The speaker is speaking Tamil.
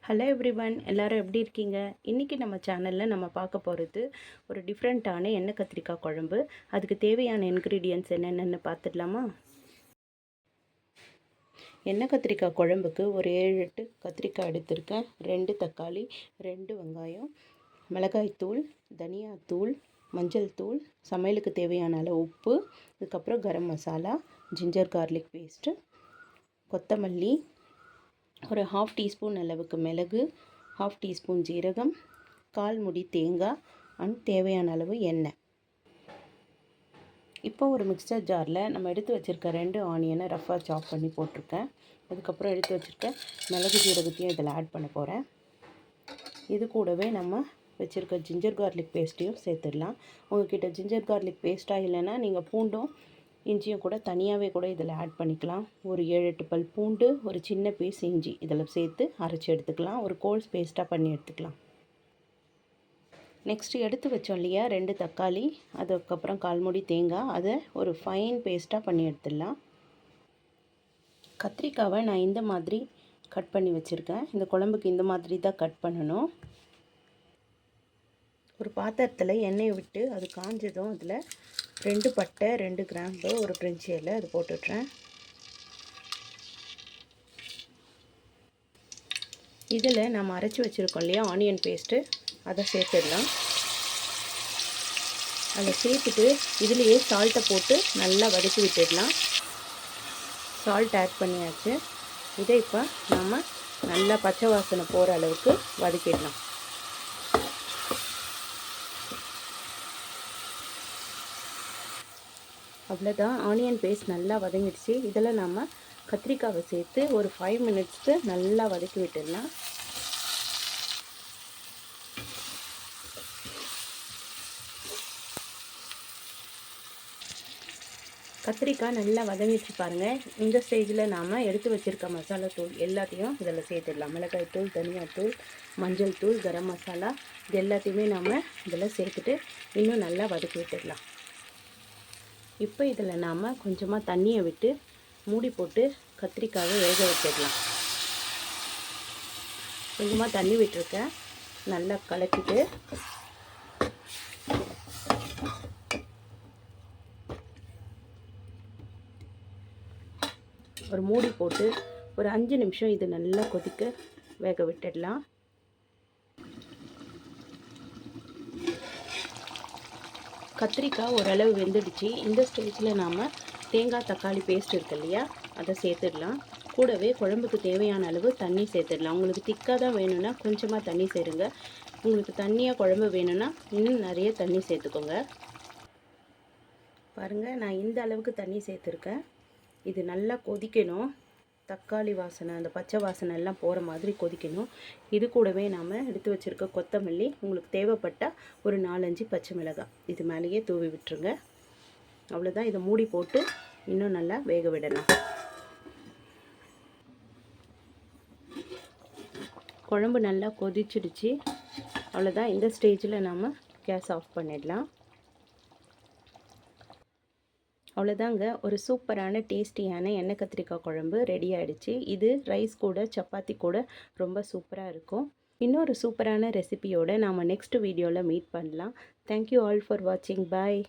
ஹலோ எவ்ரிவன், எல்லாரும் எப்படி இருக்கீங்க? இன்றைக்கி நம்ம சேனலில் நம்ம பார்க்க போகிறது ஒரு டிஃப்ரெண்ட்டான எண்ணெய் கத்திரிக்காய் குழம்பு. அதுக்கு தேவையான இன்க்ரீடியன்ட்ஸ் என்னென்னு பார்த்துடலாமா? எண்ணெய் கத்திரிக்காய் குழம்புக்கு ஒரு 7-8 கத்திரிக்காய் எடுத்திருக்கேன். 2 தக்காளி, 2 வெங்காயம், மிளகாய்த்தூள், தனியாத்தூள், மஞ்சள் தூள், சமையலுக்கு தேவையான அளவு உப்பு, அதுக்கப்புறம் garam masala, ginger garlic paste, கொத்தமல்லி, ஒரு 1/2 டீஸ்பூன் அளவுக்கு மிளகு, 1/2 டீஸ்பூன் ஜீரகம், 1/4 முடி தேங்காய் அண்ட் தேவையான அளவு எண்ணெய். இப்போ ஒரு மிக்சர் ஜாரில் நம்ம எடுத்து வச்சுருக்க 2 ஆனியனை ரஃபாக சாப் பண்ணி போட்டிருக்கேன். அதுக்கப்புறம் எடுத்து வச்சுருக்க மிளகு ஜீரகத்தையும் இதில் ஆட் பண்ண போகிறேன். இது கூடவே நம்ம வச்சுருக்க ஜிஞ்சர் கார்லிக் பேஸ்ட்டையும் சேர்த்துடலாம். உங்கள்கிட்ட ஜிஞ்சர் கார்லிக் பேஸ்ட்டாக இல்லைன்னா நீங்கள் பூண்டும் இஞ்சியும் கூட தனியாகவே கூட இதில் ஆட் பண்ணிக்கலாம். ஒரு 7-8 பல் பூண்டு, ஒரு சின்ன பீஸ் இஞ்சி இதில் சேர்த்து அரைச்சி எடுத்துக்கலாம். ஒரு கோல்ஸ் பேஸ்ட்டாக பண்ணி எடுத்துக்கலாம். நெக்ஸ்ட்டு எடுத்து வச்சோம் இல்லையா 2 தக்காளி, அதுக்கப்புறம் 1/4 முடி தேங்காய், அதை ஒரு ஃபைன் பேஸ்ட்டாக பண்ணி எடுத்துடலாம். கத்திரிக்காவை நான் இந்த மாதிரி கட் பண்ணி வச்சுருக்கேன். இந்த குழம்புக்கு இந்த மாதிரி தான் கட் பண்ணணும். ஒரு பாத்திரத்தில் எண்ணெயை விட்டு அது காஞ்சதும் அதில் 2 பட்டை, 2 கிராம்பு, ஒரு பிரிஞ்சி இலை அது போட்டுட்றேன். இதில் நம்ம அரைச்சி வச்சுருக்கோம் இல்லையா ஆனியன் பேஸ்ட்டு, அதை சேர்த்துடலாம். அதை சேர்த்துட்டு இதுலேயே சால்ட்டை போட்டு நல்லா வதக்கி விட்டுடலாம். சால்ட் ஆட் பண்ணியாச்சு. இதை இப்போ நம்ம நல்லா பச்சை வாசனை போகிற அளவுக்கு வதக்கிடலாம். அவ்வளோதான், ஆனியன் பேஸ்ட் நல்லா வதங்கிடுச்சு. இதில் நம்ம கத்திரிக்காவை சேர்த்து ஒரு 5 மினிட்ஸ்க்கு நல்லா வதக்கி விட்டுடலாம். கத்திரிக்காய் நல்லா வதங்கிடுச்சு பாருங்கள். இந்த ஸ்டேஜில் நாம் எடுத்து வச்சுருக்க மசாலா தூள் எல்லாத்தையும் இதில் சேர்த்துடலாம். மிளகாய் தூள், தனியாத்தூள், மஞ்சள் தூள், கரம் மசாலா, இது எல்லாத்தையுமே நாம் இதில் சேர்த்துட்டு இன்னும் நல்லா வதக்கி விட்டுடலாம். இப்போ இதில் நாம் கொஞ்சமாக தண்ணியை விட்டு மூடி போட்டு கத்திரிக்காயை வேக வச்சிடலாம். கொஞ்சமாக தண்ணி விட்டுருக்கேன். நல்லா கலக்கிட்டு ஒரு மூடி போட்டு ஒரு 5 நிமிஷம் இது நல்லா கொதிக்க வேக விட்டுடலாம். கத்திரிக்காய் ஓரளவு வெந்துடுச்சு. இந்த ஸ்டேஜில் நாம் தேங்காய் தக்காளி பேஸ்ட் இருக்கு இல்லையா, அதை சேர்த்துடலாம். கூடவே குழம்புக்கு தேவையான அளவு தண்ணி சேர்த்துடலாம். உங்களுக்கு திக்காக தான் வேணும்னா கொஞ்சமாக தண்ணி சேருங்க. உங்களுக்கு தண்ணியாக குழம்பு வேணும்னா இன்னும் நிறைய தண்ணி சேர்த்துக்கோங்க. பாருங்கள், நான் இந்த அளவுக்கு தண்ணி சேர்த்துருக்கேன். இது நல்லா கொதிக்கணும். தக்காளி வாசனை, அந்த பச்சை வாசனை எல்லாம் போகிற மாதிரி கொதிக்கணும். இது கூடவே நாம் எடுத்து வச்சுருக்க கொத்தமல்லி, உங்களுக்கு தேவைப்பட்டால் ஒரு 4-5 பச்சை மிளகாய் இது மேலேயே தூவி விட்டுருங்க. அவ்வளோதான். இதை மூடி போட்டு இன்னும் நல்லா வேக விடலாம். குழம்பு நல்லா கொதிச்சிடுச்சு. அவ்வளோதான். இந்த ஸ்டேஜில் நாம் கேஸ் ஆஃப் பண்ணிடலாம். அவ்வளோதாங்க, ஒரு சூப்பரான டேஸ்டியான எண்ணெய் கத்திரிக்காய் குழம்பு ரெடி ஆகிடுச்சு. இது ரைஸ் கூட சப்பாத்தி கூட ரொம்ப சூப்பராக இருக்கும். இன்னொரு சூப்பரான ரெசிபியோடு நாம் நெக்ஸ்ட் வீடியோவில் மீட் பண்ணலாம். தேங்க்யூ ஆல் ஃபார் வாட்சிங். பாய்.